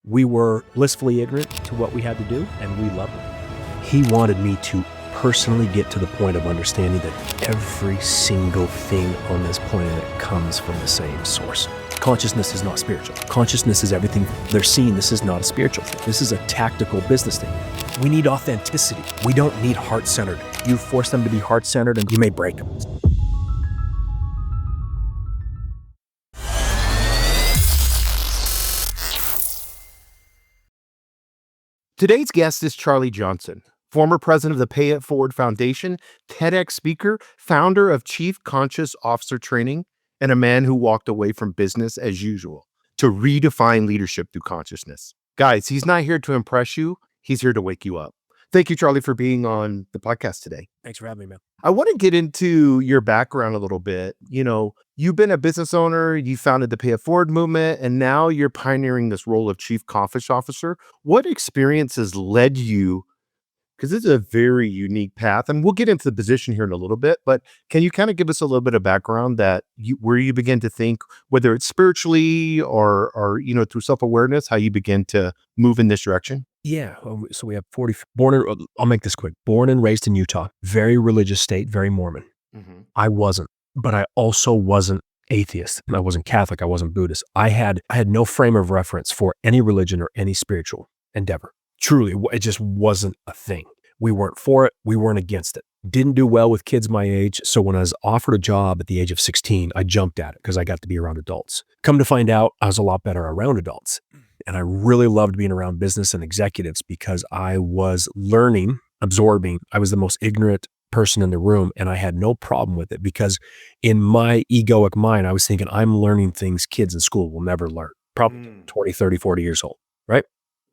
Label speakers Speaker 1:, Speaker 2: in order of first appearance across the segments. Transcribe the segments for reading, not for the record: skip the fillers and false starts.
Speaker 1: We were blissfully ignorant to what we had to do, and we loved it. He wanted me to personally get to the point of understanding that every single thing on this planet comes from the same source. Consciousness is not spiritual. Consciousness is everything they're seeing. This is not a spiritual thing. This is a tactical business thing. We need authenticity. We don't need heart-centered. You force them to be heart-centered and you may break them.
Speaker 2: Today's guest is Charlie Johnson, former president of the Pay It Forward Foundation, TEDx speaker, founder of Chief Conscious Officer Training, and a man who walked away from business as usual to redefine leadership through consciousness. Guys, he's not here to impress you. He's here to wake you up. Thank you, Charlie, for being on the podcast today.
Speaker 1: Thanks for having me, man.
Speaker 2: I want to get into your background a little bit. You know, you've been a business owner, you founded the Pay It Forward movement, and now you're pioneering this role of Chief Conscious Officer. What experiences led you, because this is a very unique path, and we'll get into the position here in a little bit, but can you kind of give us a little bit of background where you begin to think, whether it's spiritually or through self-awareness, how you begin to move in this direction?
Speaker 1: Yeah. So we have I'll make this quick. Born and raised in Utah, very religious state, very Mormon. Mm-hmm. I wasn't, but I also wasn't atheist. I wasn't Catholic. I wasn't Buddhist. I had no frame of reference for any religion or any spiritual endeavor. Truly, it just wasn't a thing. We weren't for it. We weren't against it. Didn't do well with kids my age. So when I was offered a job at the age of 16, I jumped at it because I got to be around adults. Come to find out, I was a lot better around adults. And I really loved being around business and executives because I was learning, absorbing. I was the most ignorant person in the room, and I had no problem with it because in my egoic mind, I was thinking I'm learning things kids in school will never learn, probably 20, 30, 40 years old, right?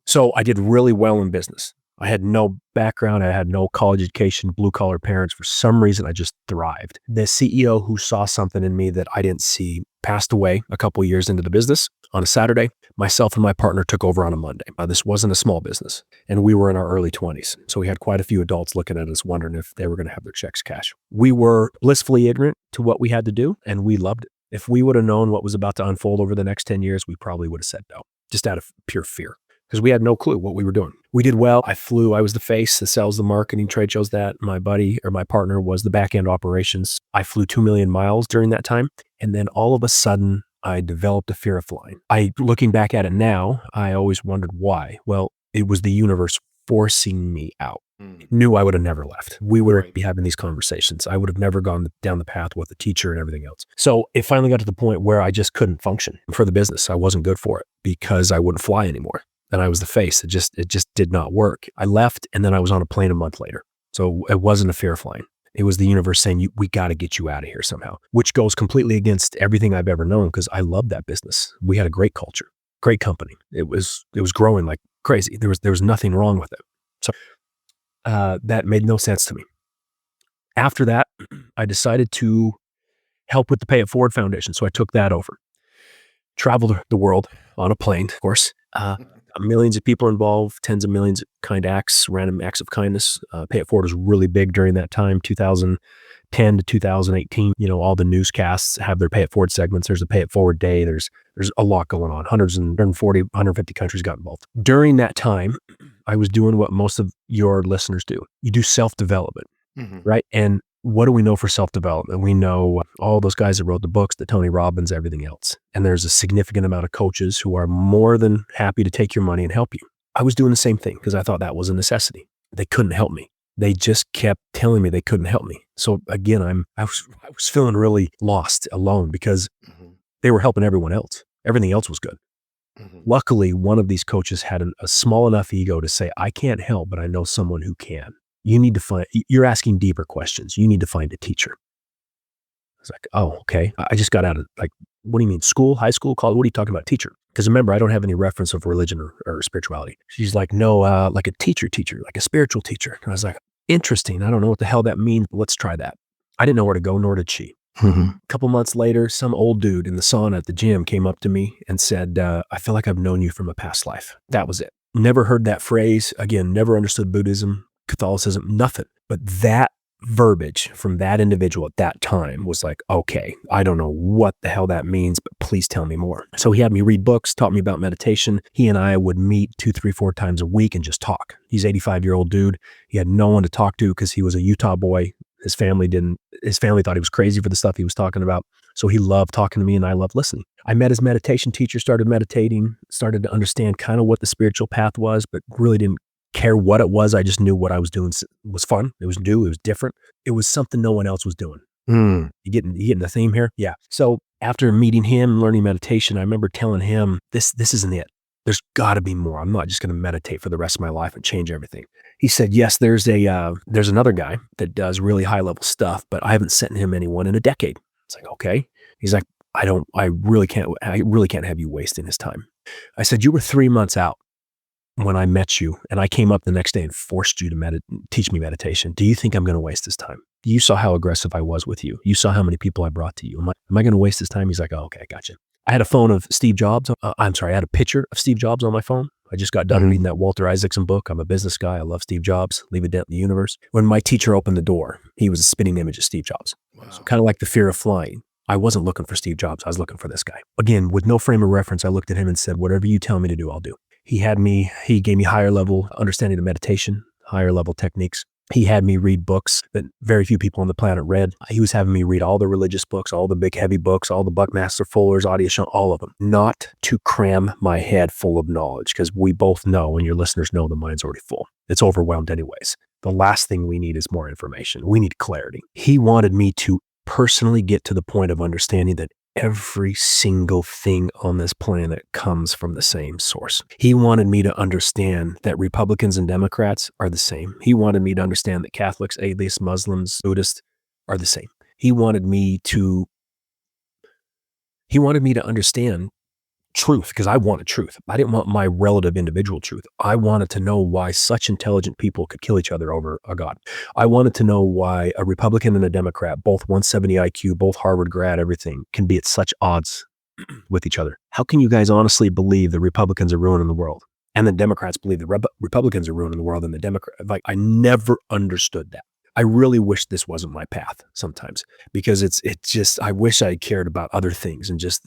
Speaker 1: So I did really well in business. I had no background. I had no college education, blue collar parents. For some reason, I just thrived. The CEO who saw something in me that I didn't see passed away a couple of years into the business on a Saturday. Myself and my partner took over on a Monday. This wasn't a small business, and we were in our early 20s. So we had quite a few adults looking at us wondering if they were going to have their checks cashed. We were blissfully ignorant to what we had to do, and we loved it. If we would have known what was about to unfold over the next 10 years, we probably would have said no, just out of pure fear. Because we had no clue what we were doing. We did well. I was the face, the sales, the marketing, trade shows that. My partner was the back end operations. I flew 2 million miles during that time. And then all of a sudden, I developed a fear of flying. Looking back at it now, I always wondered why. Well, it was the universe forcing me out. Knew I would have never left. We would be having these conversations. I would have never gone down the path with a teacher and everything else. So it finally got to the point where I just couldn't function for the business. I wasn't good for it because I wouldn't fly anymore. And I was the face. It just did not work. I left, and then I was on a plane a month later. So it wasn't a fear of flying. It was the universe saying, we got to get you out of here somehow, which goes completely against everything I've ever known because I loved that business. We had a great culture, great company. It was growing like crazy. There was nothing wrong with it. So that made no sense to me. After that, I decided to help with the Pay It Forward Foundation. So I took that over. Traveled the world on a plane, of course. Millions of people involved, tens of millions of kind acts, random acts of kindness. Pay It Forward was really big during that time, 2010 to 2018. All the newscasts have their Pay It Forward segments. There's a Pay It Forward Day. There's a lot going on. 150 countries got involved. During that time, I was doing what most of your listeners do. You do self-development, right? And what do we know for self-development? We know all those guys that wrote the books, the Tony Robbins, everything else. And there's a significant amount of coaches who are more than happy to take your money and help you. I was doing the same thing because I thought that was a necessity. They couldn't help me. They just kept telling me they couldn't help me. So again, I was feeling really lost, alone because they were helping everyone else. Everything else was good. Luckily, one of these coaches had a small enough ego to say, I can't help, but I know someone who can. You're asking deeper questions. You need to find a teacher. I was like, oh, okay. I just got out of what do you mean? School, high school, college? What are you talking about? Teacher? Because remember, I don't have any reference of religion or spirituality. She's like, no, like a teacher, like a spiritual teacher. And I was like, interesting. I don't know what the hell that means, but let's try that. I didn't know where to go, nor did she. A couple months later, some old dude in the sauna at the gym came up to me and said, I feel like I've known you from a past life. That was it. Never heard that phrase. Again, never understood Buddhism, Catholicism, nothing. But that verbiage from that individual at that time was like, okay, I don't know what the hell that means, but please tell me more. So he had me read books, taught me about meditation. He and I would meet 2, 3, 4 times a week and just talk. He's 85-year-old dude. He had no one to talk to because he was a Utah boy. His family thought he was crazy for the stuff he was talking about. So he loved talking to me and I loved listening. I met his meditation teacher, started meditating, started to understand kind of what the spiritual path was, but really didn't care what it was. I just knew what I was doing was fun. It was new. It was different. It was something no one else was doing. You getting the theme here? Yeah. So after meeting him, learning meditation, I remember telling him, this isn't it. There's got to be more. I'm not just going to meditate for the rest of my life and change everything. He said, yes, there's another guy that does really high level stuff, but I haven't sent him anyone in a decade. It's like, okay. He's like, I really can't have you wasting his time. I said, you were 3 months out when I met you and I came up the next day and forced you to teach me meditation. Do you think I'm going to waste this time? You saw how aggressive I was with you. You saw how many people I brought to you. Am I going to waste this time? He's like, oh, okay, I got you. I had a phone of Steve Jobs. I had a picture of Steve Jobs on my phone. I just got done reading that Walter Isaacson book. I'm a business guy. I love Steve Jobs. Leave a dent in the universe. When my teacher opened the door, he was a spitting image of Steve Jobs. Wow. So kind of like the fear of flying. I wasn't looking for Steve Jobs. I was looking for this guy. Again, with no frame of reference, I looked at him and said, whatever you tell me to do, I'll do. He gave me higher level understanding of meditation, higher level techniques. He had me read books that very few people on the planet read. He was having me read all the religious books, all the big heavy books, all the Buckmaster Fullers, Audition, all of them, not to cram my head full of knowledge, because we both know, and your listeners know, the mind's already full. It's overwhelmed anyways. The last thing we need is more information. We need clarity. He wanted me to personally get to the point of understanding that every single thing on this planet comes from the same source. He wanted me to understand that Republicans and Democrats are the same. He wanted me to understand that Catholics, atheists, Muslims, Buddhists are the same. He wanted me to understand truth, because I wanted truth. I didn't want my relative individual truth. I wanted to know why such intelligent people could kill each other over a God. I wanted to know why a Republican and a Democrat, both 170 IQ, both Harvard grad, everything, can be at such odds with each other. How can you guys honestly believe the Republicans are ruining the world? And the Democrats believe the Republicans are ruining the world, and the Democrats, I never understood that. I really wish this wasn't my path sometimes, because I wish I cared about other things and just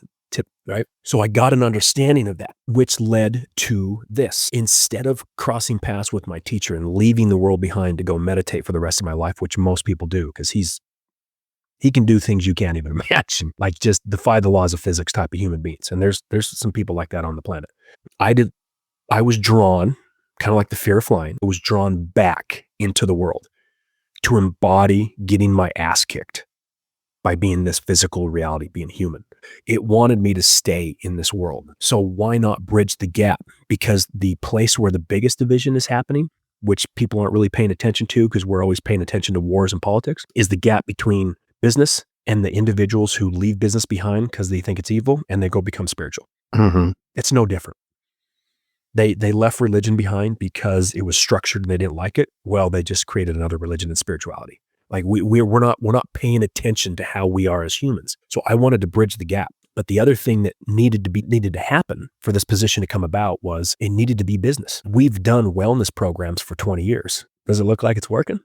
Speaker 1: right? So I got an understanding of that, which led to this. Instead of crossing paths with my teacher and leaving the world behind to go meditate for the rest of my life, which most people do, because he can do things you can't even imagine, like just defy the laws of physics type of human beings. And there's some people like that on the planet. I was drawn, kind of like the fear of flying, I was drawn back into the world to embody getting my ass kicked by being this physical reality, being human. It wanted me to stay in this world. So why not bridge the gap? Because the place where the biggest division is happening, which people aren't really paying attention to because we're always paying attention to wars and politics, is the gap between business and the individuals who leave business behind because they think it's evil and they go become spiritual. It's no different. They left religion behind because it was structured and they didn't like it. Well, they just created another religion and spirituality. Like we're not paying attention to how we are as humans. So I wanted to bridge the gap. But the other thing that needed to happen for this position to come about was it needed to be business. We've done wellness programs for 20 years. Does it look like it's working?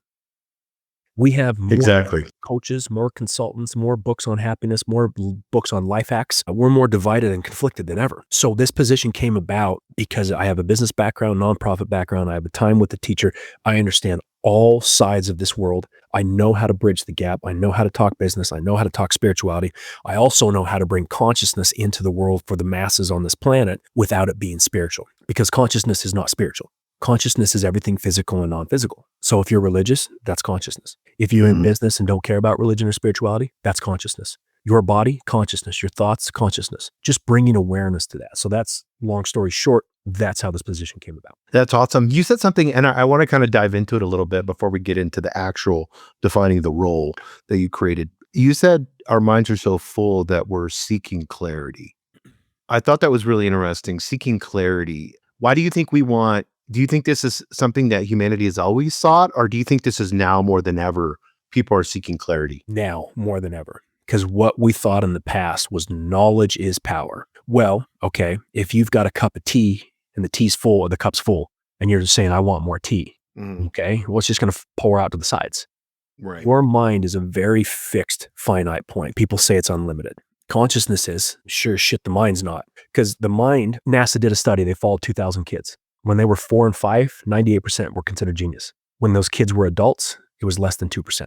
Speaker 1: We have more coaches, more consultants, more books on happiness, more books on life hacks. We're more divided and conflicted than ever. So this position came about because I have a business background, nonprofit background. I have a time with the teacher. I understand all sides of this world. I know how to bridge the gap. I know how to talk business. I know how to talk spirituality. I also know how to bring consciousness into the world for the masses on this planet without it being spiritual, because consciousness is not spiritual. Consciousness is everything physical and non-physical. So if you're religious, that's consciousness. If you're in business and don't care about religion or spirituality, that's consciousness. Your body, consciousness. Your thoughts, consciousness. Just bringing awareness to that. So that's, long story short, that's how this position came about.
Speaker 2: That's awesome. You said something, and I want to kind of dive into it a little bit before we get into the actual defining the role that you created. You said our minds are so full that we're seeking clarity. I thought that was really interesting. Seeking clarity. Why do you think do you think this is something that humanity has always sought, or do you think this is now more than ever people are seeking clarity?
Speaker 1: Now more than ever. Because what we thought in the past was knowledge is power. Well, okay, if you've got a cup of tea and the tea's full or the cup's full, and you're just saying, I want more tea. Okay, well, it's just going to pour out to the sides.
Speaker 2: Right.
Speaker 1: Your mind is a very fixed, finite point. People say it's unlimited. Consciousness is, sure shit, the mind's not. Because the mind, NASA did a study, they followed 2,000 kids. When they were 4 and 5, 98% were considered genius. When those kids were adults, it was less than 2%.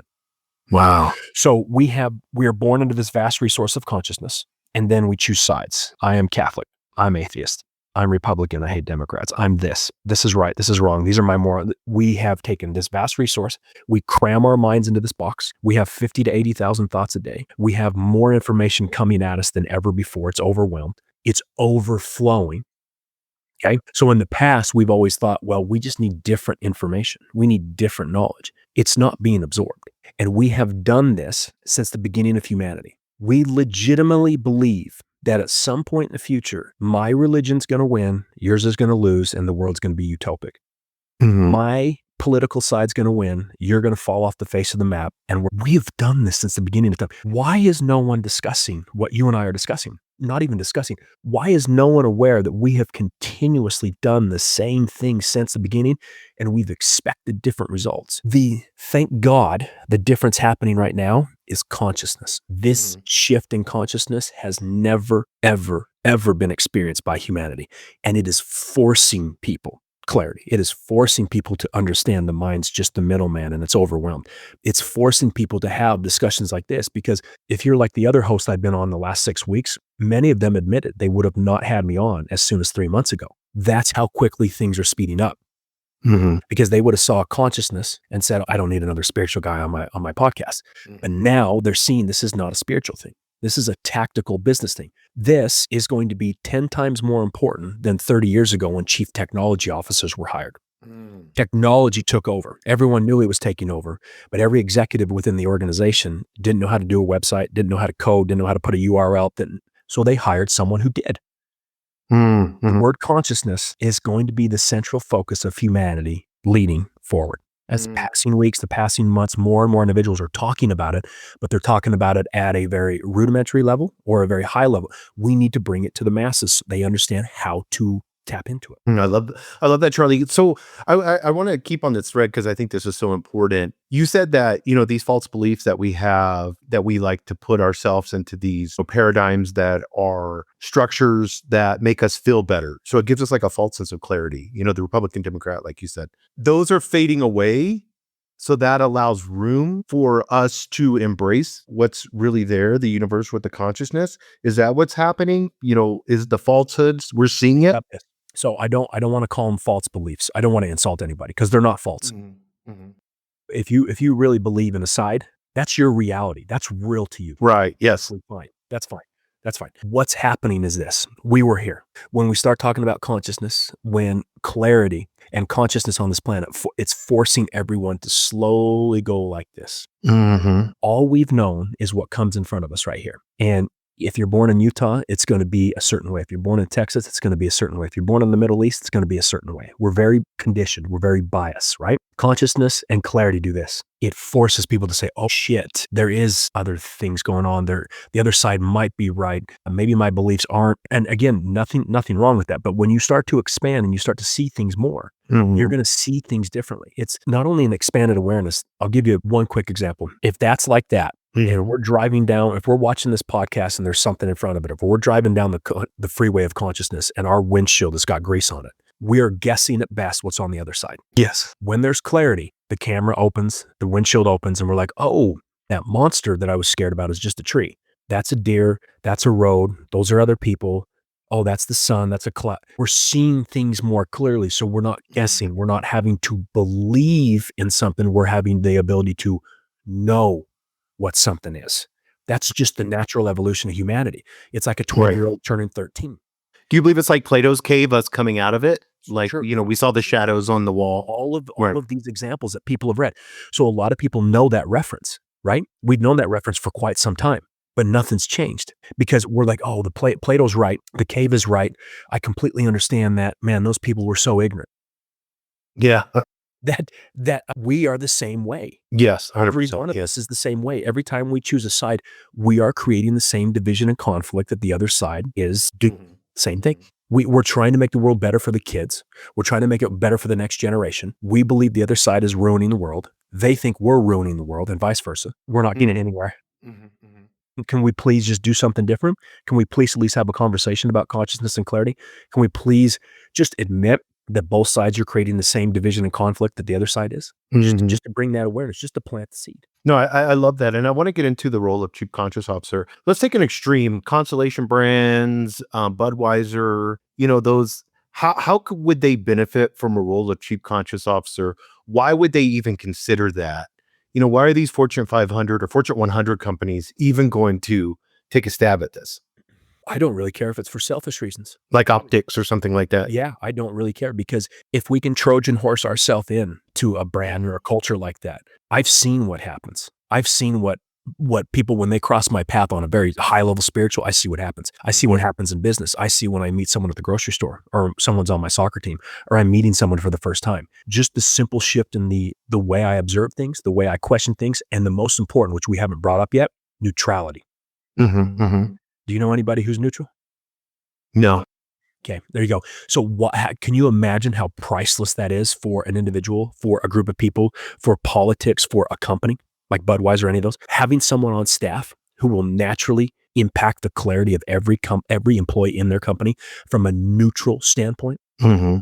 Speaker 2: Wow.
Speaker 1: So we are born into this vast resource of consciousness, and then we choose sides. I am Catholic. I'm atheist. I'm Republican. I hate Democrats. I'm this. This is right. This is wrong. These are my moral. We have taken this vast resource. We cram our minds into this box. We have 50 to 80,000 thoughts a day. We have more information coming at us than ever before. It's overwhelmed. It's overflowing. Okay. So in the past, we've always thought, well, we just need different information. We need different knowledge. It's not being absorbed. And we have done this since the beginning of humanity. We legitimately believe that at some point in the future, my religion's going to win, yours is going to lose, and the world's going to be utopic. My political side's going to win, you're going to fall off the face of the map. And we have done this since the beginning of time. Why is no one discussing what you and I are discussing? Not even discussing. Why is no one aware that we have continuously done the same thing since the beginning and we've expected different results? Thank God, the difference happening right now is consciousness. This shift in consciousness has never, ever, ever been experienced by humanity. And it is forcing people clarity. It is forcing people to understand the mind's just the middleman and it's overwhelmed. It's forcing people to have discussions like this, because if you're like the other hosts I've been on the last 6 weeks, many of them admitted they would have not had me on as soon as 3 months ago. That's how quickly things are speeding up. Because they would have saw consciousness and said, I don't need another spiritual guy on my podcast. But now they're seeing this is not a spiritual thing. This is a tactical business thing. This is going to be 10 times more important than 30 years ago when chief technology officers were hired. Technology took over. Everyone knew it was taking over, but every executive within the organization didn't know how to do a website, didn't know how to code, didn't know how to put a URL. So they hired someone who did. The word consciousness is going to be the central focus of humanity leading forward. As the passing weeks, the passing months, more and more individuals are talking about it, but they're talking about it at a very rudimentary level or a very high level. We need to bring it to the masses so they understand how to tap into it.
Speaker 2: I love that, Charlie. So I want to keep on this thread because I think this is so important. You said that, these false beliefs that we have, that we like to put ourselves into these paradigms that are structures that make us feel better. So it gives us like a false sense of clarity. The Republican Democrat, like you said, those are fading away. So that allows room for us to embrace what's really there, the universe with the consciousness. Is that what's happening? Is the falsehoods, we're seeing it?
Speaker 1: So I don't want to call them false beliefs. I don't want to insult anybody because they're not false. If you really believe in a side, that's your reality. That's real to you.
Speaker 2: Right. Yes.
Speaker 1: Fine. That's fine. That's fine. What's happening is this. We were here. When we start talking about consciousness, when clarity and consciousness on this planet, it's forcing everyone to slowly go like this. All we've known is what comes in front of us right here. And if you're born in Utah, it's going to be a certain way. If you're born in Texas, it's going to be a certain way. If you're born in the Middle East, it's going to be a certain way. We're very conditioned. We're very biased, right? Consciousness and clarity do this. It forces people to say, oh shit, there is other things going on there. The other side might be right. Maybe my beliefs aren't. And again, nothing wrong with that. But when you start to expand and you start to see things more, you're going to see things differently. It's not only an expanded awareness. I'll give you one quick example. If that's like that, and we're driving down, if we're watching this podcast and there's something in front of it, if we're driving down the freeway of consciousness and our windshield has got grease on it, we are guessing at best what's on the other side.
Speaker 2: Yes.
Speaker 1: When there's clarity, the camera opens, the windshield opens, and we're like, oh, that monster that I was scared about is just a tree. That's a deer. That's a road. Those are other people. Oh, that's the sun. That's a cloud. We're seeing things more clearly. So we're not guessing. We're not having to believe in something. We're having the ability to know what something is. That's just the natural evolution of humanity. It's like a 12-year-old turning 13.
Speaker 2: Do you believe it's like Plato's cave, us coming out of it? Like,
Speaker 1: Sure.
Speaker 2: we saw the shadows on the wall.
Speaker 1: All of these examples that people have read. So a lot of people know that reference, right? We've known that reference for quite some time, but nothing's changed because we're like, oh, Plato's right. The cave is right. I completely understand that. Man, those people were so ignorant.
Speaker 2: Yeah.
Speaker 1: That we are the same way.
Speaker 2: Yes, 100%.
Speaker 1: Every one of us is the same way. Every time we choose a side, we are creating the same division and conflict that the other side is doing. Same thing. We're trying to make the world better for the kids. We're trying to make it better for the next generation. We believe the other side is ruining the world. They think we're ruining the world and vice versa. We're not getting anywhere. Can we please just do something different? Can we please at least have a conversation about consciousness and clarity? Can we please just admit that both sides are creating the same division and conflict that the other side is? Just to bring that awareness, just to plant the seed.
Speaker 2: No, I love that. And I want to get into the role of chief conscious officer. Let's take an extreme. Constellation Brands, Budweiser, those, would they benefit from a role of chief conscious officer? Why would they even consider that? Why are these Fortune 500 or Fortune 100 companies even going to take a stab at this?
Speaker 1: I don't really care if it's for selfish reasons.
Speaker 2: Like optics or something like that.
Speaker 1: Yeah, I don't really care, because if we can Trojan horse ourselves in to a brand or a culture like that, I've seen what happens. I've seen what people, when they cross my path on a very high level spiritual, I see what happens. I see what happens in business. I see when I meet someone at the grocery store, or someone's on my soccer team, or I'm meeting someone for the first time. Just the simple shift in the way I observe things, the way I question things, and the most important, which we haven't brought up yet, neutrality. Do you know anybody who's neutral?
Speaker 2: No.
Speaker 1: Okay, there you go. So can you imagine how priceless that is for an individual, for a group of people, for politics, for a company like Budweiser or any of those? Having someone on staff who will naturally impact the clarity of every employee in their company from a neutral standpoint.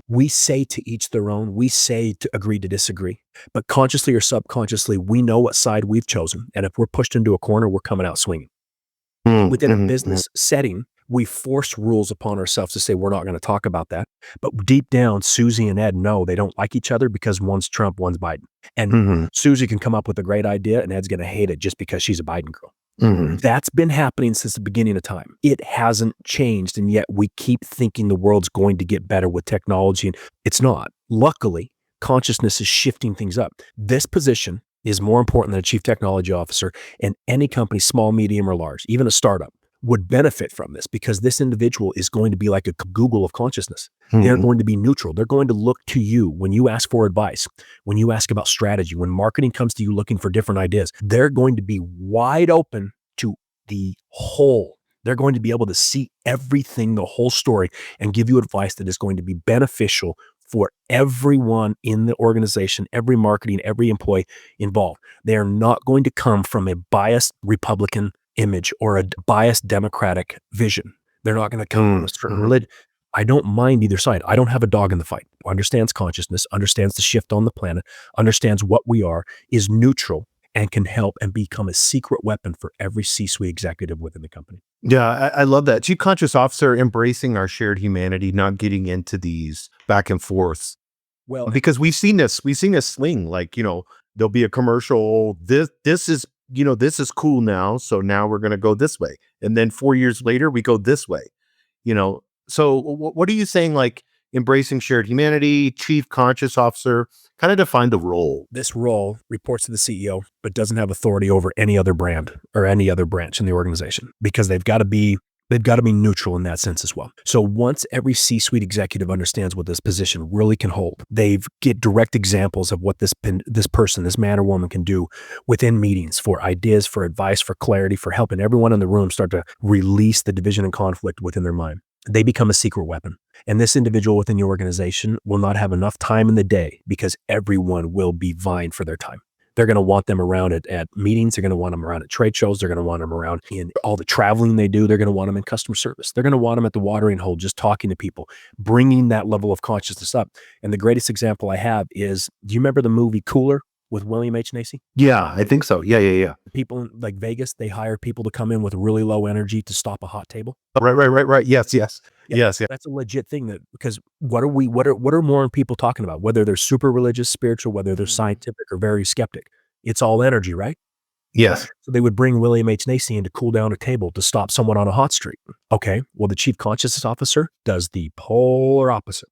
Speaker 1: We say to each their own. We say to agree to disagree. But consciously or subconsciously, we know what side we've chosen. And if we're pushed into a corner, we're coming out swinging. Within a business setting, we force rules upon ourselves to say we're not going to talk about that. But deep down, Susie and Ed know they don't like each other because one's Trump, one's Biden. And Susie can come up with a great idea and Ed's going to hate it just because she's a Biden girl. That's been happening since the beginning of time. It hasn't changed. And yet we keep thinking the world's going to get better with technology. And it's not. Luckily, consciousness is shifting things up. This position is more important than a chief technology officer, and any company, small, medium, or large, even a startup, would benefit from this, because this individual is going to be like a Google of consciousness. They're going to be neutral. They're going to look to you when you ask for advice, when you ask about strategy, when marketing comes to you looking for different ideas. They're going to be wide open to the whole. They're going to be able to see everything, the whole story, and give you advice that is going to be beneficial for everyone in the organization, every marketing, every employee involved. They are not going to come from a biased Republican image or a biased Democratic vision. They're not going to come from a certain religion. I don't mind either side. I don't have a dog in the fight. Understands consciousness, understands the shift on the planet, understands what we are, is neutral, and can help and become a secret weapon for every C-suite executive within the company.
Speaker 2: Yeah, I love that. Chief Conscious Officer, embracing our shared humanity, not getting into these back and forths.
Speaker 1: Well,
Speaker 2: because we've seen this swing, like, there'll be a commercial. This is, this is cool now. So now we're going to go this way. And then 4 years later, we go this way, So what are you saying? Like, embracing shared humanity, chief conscious officer, kind of define the role.
Speaker 1: This role reports to the CEO, but doesn't have authority over any other brand or any other branch in the organization, because they've got to be neutral in that sense as well. So once every C-suite executive understands what this position really can hold, they get direct examples of what this person, this man or woman, can do within meetings for ideas, for advice, for clarity, for helping everyone in the room start to release the division and conflict within their mind. They become a secret weapon. And this individual within the organization will not have enough time in the day, because everyone will be vying for their time. They're going to want them around at meetings. They're going to want them around at trade shows. They're going to want them around in all the traveling they do. They're going to want them in customer service. They're going to want them at the watering hole, just talking to people, bringing that level of consciousness up. And the greatest example I have is, do you remember the movie Cooler with William H. Macy?
Speaker 2: Yeah, I think so. Yeah.
Speaker 1: People in like Vegas, they hire people to come in with really low energy to stop a hot table.
Speaker 2: Right. Yes.
Speaker 1: That's a legit thing, because what are more people talking about? Whether they're super religious, spiritual, whether they're scientific or very skeptic, it's all energy, right?
Speaker 2: Yes.
Speaker 1: So they would bring William H. Macy in to cool down a table to stop someone on a hot streak. Okay, well, the chief consciousness officer does the polar opposite.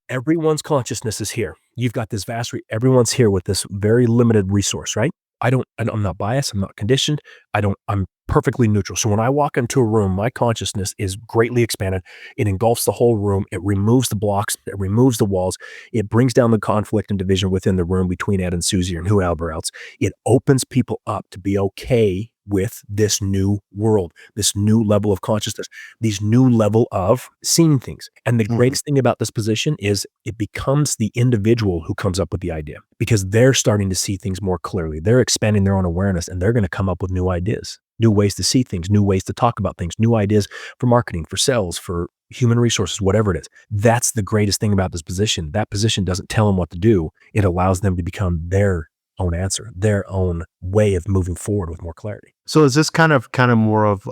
Speaker 1: Everyone's consciousness is here. You've got this everyone's here with this very limited resource, right? I'm not biased. I'm not conditioned. I'm perfectly neutral. So when I walk into a room, my consciousness is greatly expanded. It engulfs the whole room. It removes the blocks. It removes the walls. It brings down the conflict and division within the room between Ed and Susie and whoever else. It opens people up to be okay with this new world, this new level of consciousness, these new level of seeing things. And the greatest thing about this position is it becomes the individual who comes up with the idea because they're starting to see things more clearly. They're expanding their own awareness and they're going to come up with new ideas, new ways to see things, new ways to talk about things, new ideas for marketing, for sales, for human resources, whatever it is. That's the greatest thing about this position. That position doesn't tell them what to do. It allows them to become their own answer, their own way of moving forward with more clarity.
Speaker 2: So is this kind of more of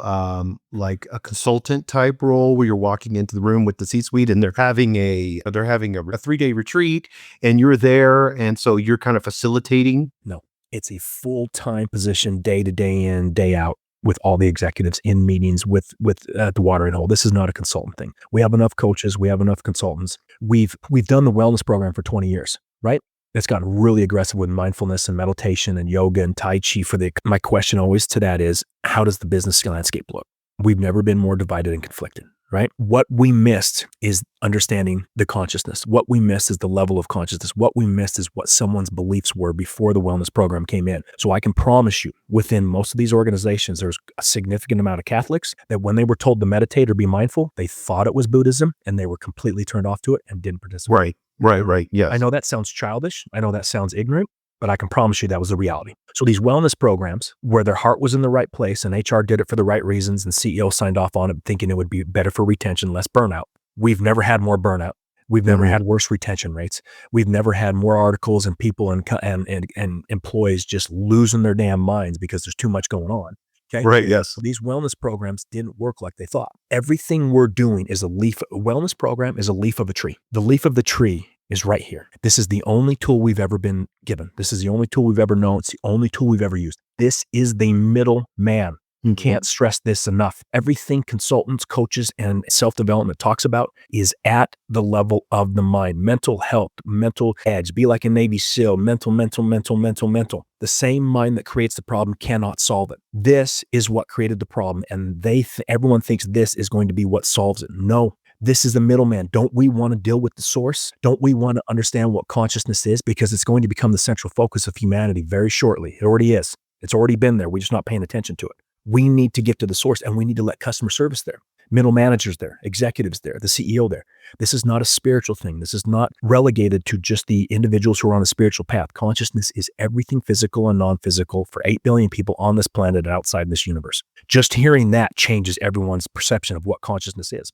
Speaker 2: like a consultant type role where you're walking into the room with the C-suite and they're having a 3-day retreat and you're there, and so you're kind of facilitating?
Speaker 1: No, it's a full-time position, day to day in, day out, with all the executives in meetings with the watering hole. This is not a consultant thing. We have enough coaches. We have enough consultants. We've done the wellness program for 20 years, right? It's gotten really aggressive with mindfulness and meditation and yoga and Tai Chi. My question always to that is, how does the business landscape look? We've never been more divided and conflicted, right? What we missed is understanding the consciousness. What we missed is the level of consciousness. What we missed is what someone's beliefs were before the wellness program came in. So I can promise you, within most of these organizations, there's a significant amount of Catholics that when they were told to meditate or be mindful, they thought it was Buddhism and they were completely turned off to it and didn't participate.
Speaker 2: Right. Yes.
Speaker 1: I know that sounds childish. I know that sounds ignorant, but I can promise you that was the reality. So these wellness programs where their heart was in the right place and HR did it for the right reasons and CEO signed off on it thinking it would be better for retention, less burnout. We've never had more burnout. We've never had worse retention rates. We've never had more articles and people and employees just losing their damn minds because there's too much going on. Okay.
Speaker 2: Right. Yes.
Speaker 1: So these wellness programs didn't work like they thought. Everything we're doing is a wellness program is a leaf of a tree. The leaf of the tree is right here. This is the only tool we've ever been given. This is the only tool we've ever known. It's the only tool we've ever used. This is the middle man. You can't stress this enough. Everything consultants, coaches, and self-development talks about is at the level of the mind. Mental health, mental edge, be like a Navy SEAL, mental. The same mind that creates the problem cannot solve it. This is what created the problem, and everyone thinks this is going to be what solves it. No. This is the middleman. Don't we want to deal with the source? Don't we want to understand what consciousness is? Because it's going to become the central focus of humanity very shortly. It already is. It's already been there. We're just not paying attention to it. We need to get to the source, and we need to let customer service there, middle managers there, executives there, the CEO there. This is not a spiritual thing. This is not relegated to just the individuals who are on a spiritual path. Consciousness is everything physical and non-physical for 8 billion people on this planet and outside this universe. Just hearing that changes everyone's perception of what consciousness is.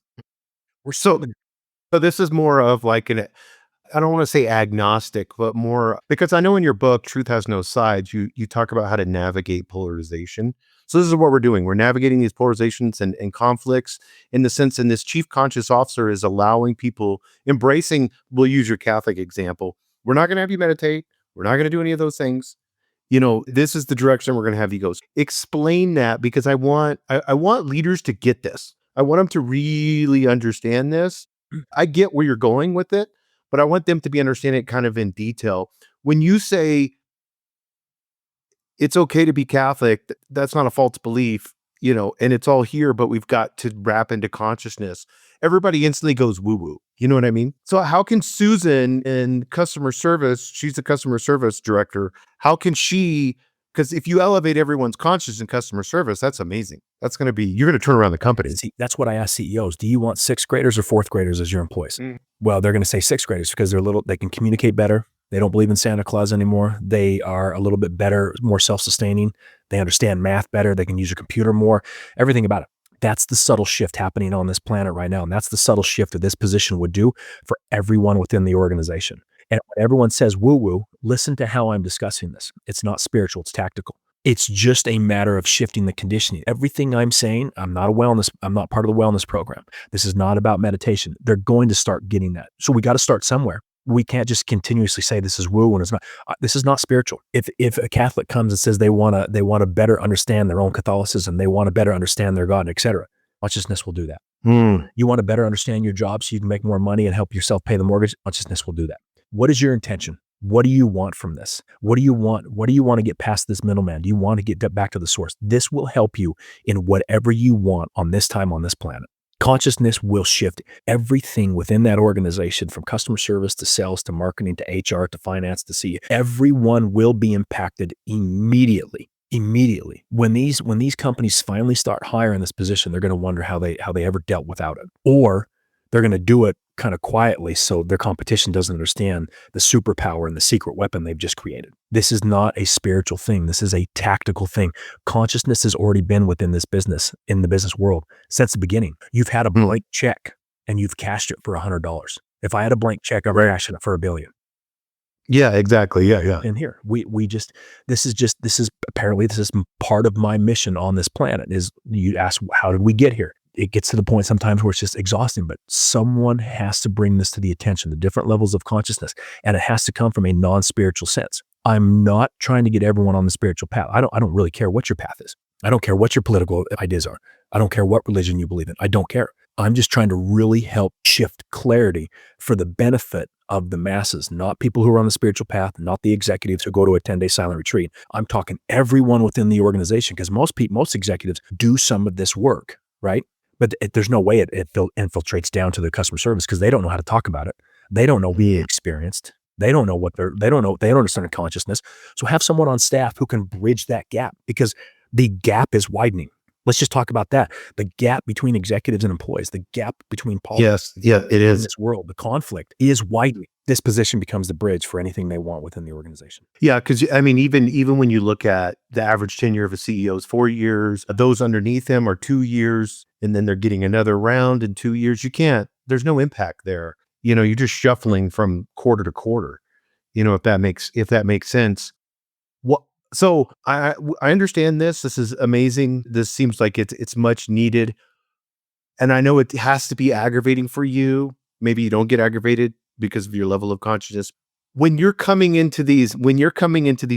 Speaker 2: So this is more of like I don't want to say agnostic, but more, because I know in your book, Truth Has No Sides, you talk about how to navigate polarization. So this is what we're doing. We're navigating these polarizations and conflicts in the sense, and this chief conscious officer is allowing people, embracing, we'll use your Catholic example. We're not going to have you meditate. We're not going to do any of those things. This is the direction we're going to have you go. Explain that, because I want leaders to get this. I want them to really understand this. I get where you're going with it, but I want them to be understanding it kind of in detail. When you say it's okay to be Catholic, that's not a false belief, and it's all here, but we've got to wrap into consciousness. Everybody instantly goes woo-woo. You know what I mean? So how can Susan in customer service, she's the customer service director, how can she, because if you elevate everyone's consciousness in customer service, that's amazing. You're going to turn around the company.
Speaker 1: See, that's what I ask CEOs. Do you want 6th graders or 4th graders as your employees? Well, they're going to say 6th graders because they can communicate better. They don't believe in Santa Claus anymore. They are a little bit better, more self-sustaining. They understand math better. They can use a computer more, everything about it. That's the subtle shift happening on this planet right now. And that's the subtle shift that this position would do for everyone within the organization. And when everyone says woo-woo, listen to how I'm discussing this. It's not spiritual, it's tactical. It's just a matter of shifting the conditioning. Everything I'm saying, I'm not part of the wellness program. This is not about meditation. They're going to start getting that. So we got to start somewhere. We can't just continuously say this is woo and it's not. This is not spiritual. If a Catholic comes and says they want to better understand their own Catholicism, they want to better understand their God, etc., consciousness will do that. You want to better understand your job so you can make more money and help yourself pay the mortgage, consciousness will do that. What is your intention? What do you want from this? What do you want? What do you want to get past this middleman? Do you want to get back to the source? This will help you in whatever you want on this time on this planet. Consciousness will shift everything within that organization, from customer service to sales to marketing to HR to finance to CEO. Everyone will be impacted immediately Immediately. When these companies finally start hiring this position, they're going to wonder how they ever dealt without it. Or they're going to do it kind of quietly so their competition doesn't understand the superpower and the secret weapon they've just created. This is not a spiritual thing. This is a tactical thing. Consciousness has already been within this business, in the business world, since the beginning. You've had a blank check and you've cashed it for $100. If I had a blank check, I'd cash it for $1 billion.
Speaker 2: Yeah, exactly. Yeah.
Speaker 1: And here this is part of my mission on this planet. Is you ask, how did we get here? It gets to the point sometimes where it's just exhausting, but someone has to bring this to the attention, the different levels of consciousness, and it has to come from a non-spiritual sense. I'm not trying to get everyone on the spiritual path. I don't really care what your path is. I don't care what your political ideas are. I don't care what religion you believe in. I don't care. I'm just trying to really help shift clarity for the benefit of the masses, not people who are on the spiritual path, not the executives who go to a 10-day silent retreat. I'm talking everyone within the organization, because most executives do some of this work, right? But there's no way it infiltrates down to the customer service, because they don't know how to talk about it. They don't know being experienced. They don't know they don't understand consciousness. So have someone on staff who can bridge that gap, because the gap is widening. Let's just talk about that. The gap between executives and employees, the gap between politics.
Speaker 2: Yes, it is.
Speaker 1: In this world, the conflict is widening. This position becomes the bridge for anything they want within the organization.
Speaker 2: Yeah, because I mean, even when you look at the average tenure of a CEO is 4 years, those underneath him are 2 years, and then they're getting another round in 2 years. There's no impact there. You're just shuffling from quarter to quarter. If that makes sense. So I understand this. This is amazing. This seems like it's much needed. And I know it has to be aggravating for you. Maybe you don't get aggravated because of your level of consciousness. When you're coming into these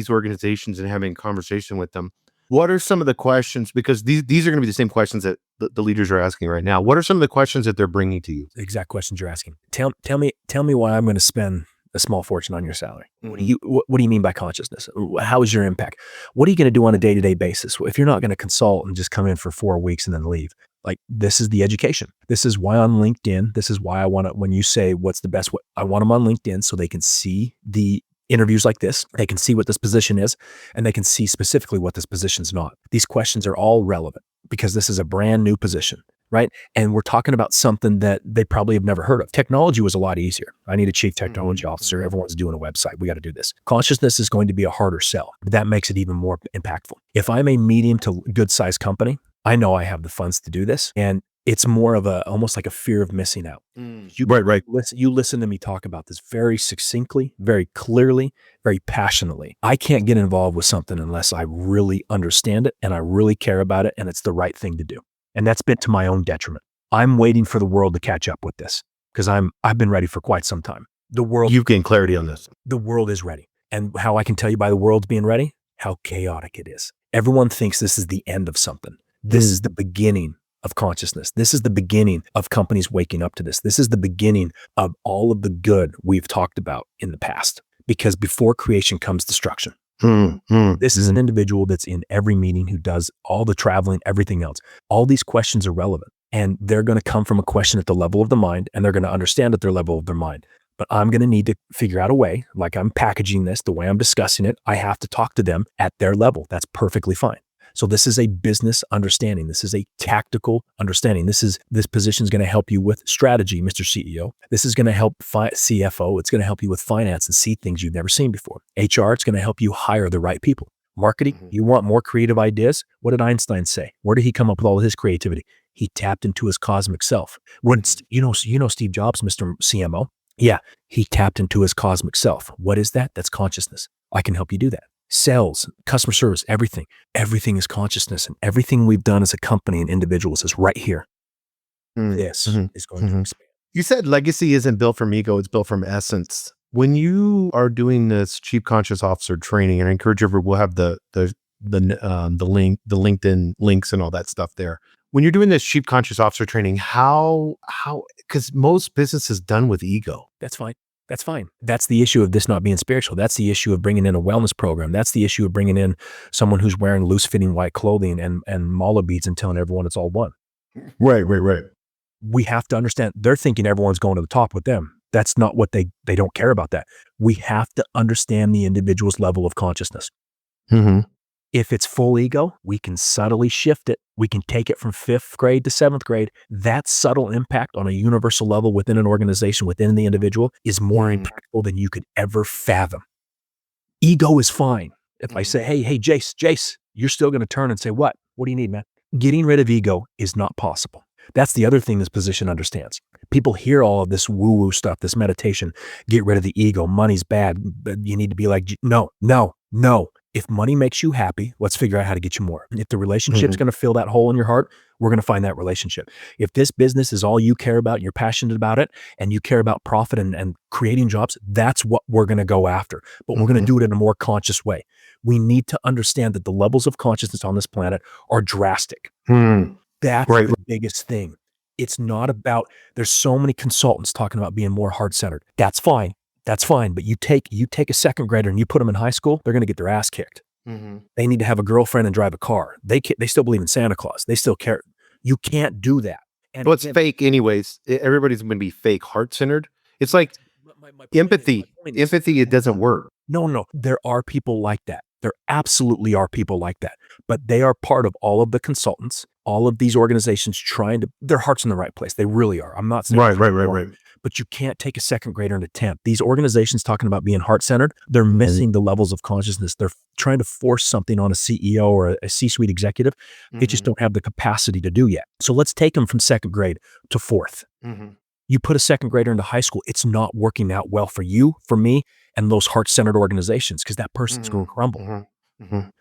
Speaker 2: organizations and having a conversation with them, what are some of the questions? Because these are going to be the same questions that the leaders are asking right now. What are some of the questions that they're bringing to you?
Speaker 1: The exact questions you're asking. Tell me why I'm going to spend a small fortune on your salary. What do you mean by consciousness? How is your impact? What are you going to do on a day-to-day basis? If you're not going to consult and just come in for 4 weeks and then leave, like, this is the education. This is why on LinkedIn, this is why I want to, when you say what's the best way, I want them on LinkedIn so they can see the interviews like this. They can see what this position is, and they can see specifically what this position's not. These questions are all relevant because this is a brand new position, right? And we're talking about something that they probably have never heard of. Technology was a lot easier. I need a chief technology officer. Everyone's doing a website. We got to do this. Consciousness is going to be a harder sell, but that makes it even more impactful. If I'm a medium to good sized company, I know I have the funds to do this. And it's more of almost like a fear of missing out.
Speaker 2: Right.
Speaker 1: You listen to me talk about this very succinctly, very clearly, very passionately. I can't get involved with something unless I really understand it and I really care about it and it's the right thing to do. And that's been to my own detriment. I'm waiting for the world to catch up with this because I've been ready for quite some time.
Speaker 2: You've gained clarity on this.
Speaker 1: The world is ready. And how I can tell you by the world being ready, how chaotic it is. Everyone thinks this is the end of something. This is the beginning of consciousness. This is the beginning of companies waking up to this. This is the beginning of all of the good we've talked about in the past, because before creation comes destruction. This is an individual that's in every meeting who does all the traveling, everything else. All these questions are relevant, and they're going to come from a question at the level of the mind, and they're going to understand at their level of their mind. But I'm going to need to figure out a way, like I'm packaging this, the way I'm discussing it, I have to talk to them at their level. That's perfectly fine. So this is a business understanding. This is a tactical understanding. This position is going to help you with strategy, Mr. CEO. This is going to help CFO. It's going to help you with finance and see things you've never seen before. HR, it's going to help you hire the right people. Marketing, you want more creative ideas? What did Einstein say? Where did he come up with all of his creativity? He tapped into his cosmic self. You know Steve Jobs, Mr. CMO? Yeah, he tapped into his cosmic self. What is that? That's consciousness. I can help you do that. Sales, customer service, everything is consciousness, and everything we've done as a company and individuals is right here. This is going to expand.
Speaker 2: You said legacy isn't built from ego, it's built from essence. When you are doing this Chief Conscious Officer training, and I encourage everyone, we'll have the LinkedIn links and all that stuff there. When you're doing this Chief Conscious Officer training, how because most business is done with ego.
Speaker 1: That's fine. That's fine. That's the issue of this not being spiritual. That's the issue of bringing in a wellness program. That's the issue of bringing in someone who's wearing loose-fitting white clothing and mala beads and telling everyone it's all one.
Speaker 2: Right.
Speaker 1: We have to understand they're thinking everyone's going to the top with them. That's not what they don't care about that. We have to understand the individual's level of consciousness. If it's full ego, we can subtly shift it. We can take it from 5th grade to 7th grade. That subtle impact on a universal level within an organization, within the individual, is more impactful than you could ever fathom. Ego is fine. If I say, hey, Jace, you're still going to turn and say, what? What do you need, man? Getting rid of ego is not possible. That's the other thing this position understands. People hear all of this woo-woo stuff, this meditation, get rid of the ego, money's bad, you need to be like, no. If money makes you happy, let's figure out how to get you more. If the relationship's going to fill that hole in your heart, we're going to find that relationship. If this business is all you care about, you're passionate about it, and you care about profit and creating jobs, that's what we're going to go after. But we're going to do it in a more conscious way. We need to understand that the levels of consciousness on this planet are drastic. That's the biggest thing. It's not about, there's so many consultants talking about being more heart-centered. That's fine. But you take a 2nd grader and you put them in high school, they're going to get their ass kicked. They need to have a girlfriend and drive a car. They still believe in Santa Claus. They still care. You can't do that. And
Speaker 2: well, it's fake anyways. Everybody's going to be fake heart-centered. It's like empathy. Empathy, it doesn't work.
Speaker 1: No. There are people like that. There absolutely are people like that. But they are part of all of the consultants, all of these organizations their heart's in the right place. They really are. I'm not saying
Speaker 2: Right.
Speaker 1: But you can't take a 2nd grader and attempt. These organizations talking about being heart-centered, they're missing the levels of consciousness. They're trying to force something on a CEO or a C-suite executive. They just don't have the capacity to do yet. So let's take them from 2nd grade to 4th. You put a 2nd grader into high school, it's not working out well for you, for me, and those heart-centered organizations, because that person's going to crumble.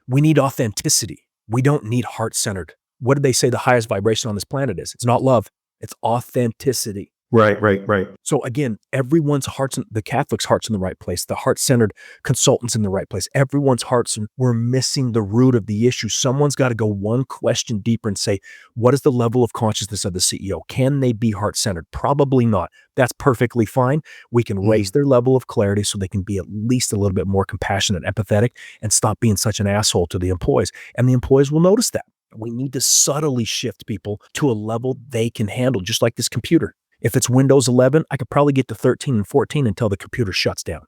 Speaker 1: We need authenticity. We don't need heart-centered. What did they say the highest vibration on this planet is? It's not love. It's authenticity.
Speaker 2: Right.
Speaker 1: So again, everyone's the Catholic's heart's in the right place. The heart-centered consultant's in the right place. Everyone's hearts, we're missing the root of the issue. Someone's got to go one question deeper and say, what is the level of consciousness of the CEO? Can they be heart-centered? Probably not. That's perfectly fine. We can raise their level of clarity so they can be at least a little bit more compassionate, empathetic, and stop being such an asshole to the employees. And the employees will notice that. We need to subtly shift people to a level they can handle, just like this computer. If it's Windows 11, I could probably get to 13 and 14 until the computer shuts down.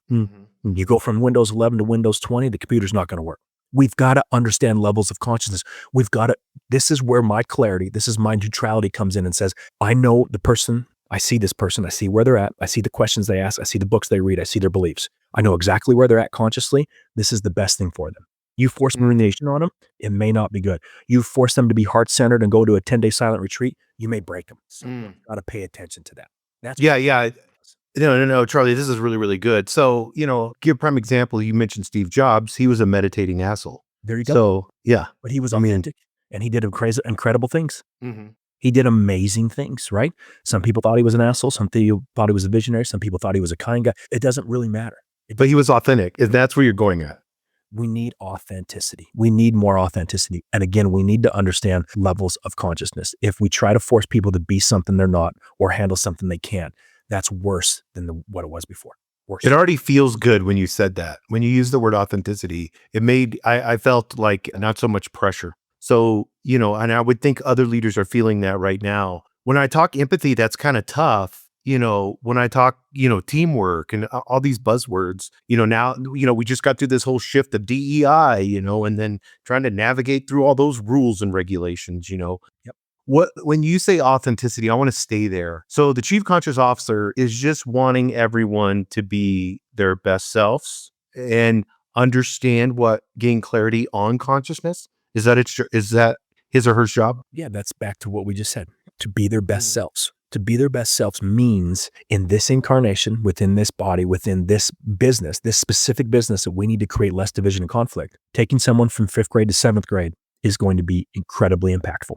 Speaker 1: You go from Windows 11 to Windows 20, the computer's not going to work. We've got to understand levels of consciousness. This is where my clarity, this is my neutrality comes in and says, I know the person, I see this person, I see where they're at, I see the questions they ask, I see the books they read, I see their beliefs. I know exactly where they're at consciously. This is the best thing for them. You force rumination on them, it may not be good. You force them to be heart-centered and go to a 10-day silent retreat, you may break them. So you've got to pay attention to that. That's
Speaker 2: No, Charlie, this is really, really good. So, give a prime example. You mentioned Steve Jobs. He was a meditating asshole.
Speaker 1: There you go.
Speaker 2: So, yeah.
Speaker 1: But he was authentic and he did incredible things. He did amazing things, right? Some people thought he was an asshole. Some people thought he was a visionary. Some people thought he was a kind guy. It doesn't really matter.
Speaker 2: But he was authentic. That's where you're going at.
Speaker 1: We need authenticity. We need more authenticity. And again, we need to understand levels of consciousness. If we try to force people to be something they're not or handle something they can't, that's worse than what it was before. Worse.
Speaker 2: It already feels good when you said that. When you use the word authenticity, I felt like not so much pressure. So, and I would think other leaders are feeling that right now. When I talk empathy, that's kind of tough. When I talk, teamwork and all these buzzwords, now, we just got through this whole shift of DEI, and then trying to navigate through all those rules and regulations,
Speaker 1: Yep.
Speaker 2: When you say authenticity, I want to stay there. So the chief conscious officer is just wanting everyone to be their best selves and understand gain clarity on consciousness. Is that his or her job?
Speaker 1: Yeah, that's back to what we just said, to be their best selves. To be their best selves means in this incarnation, within this body, within this business, this specific business that we need to create less division and conflict, taking someone from 5th grade to 7th grade is going to be incredibly impactful.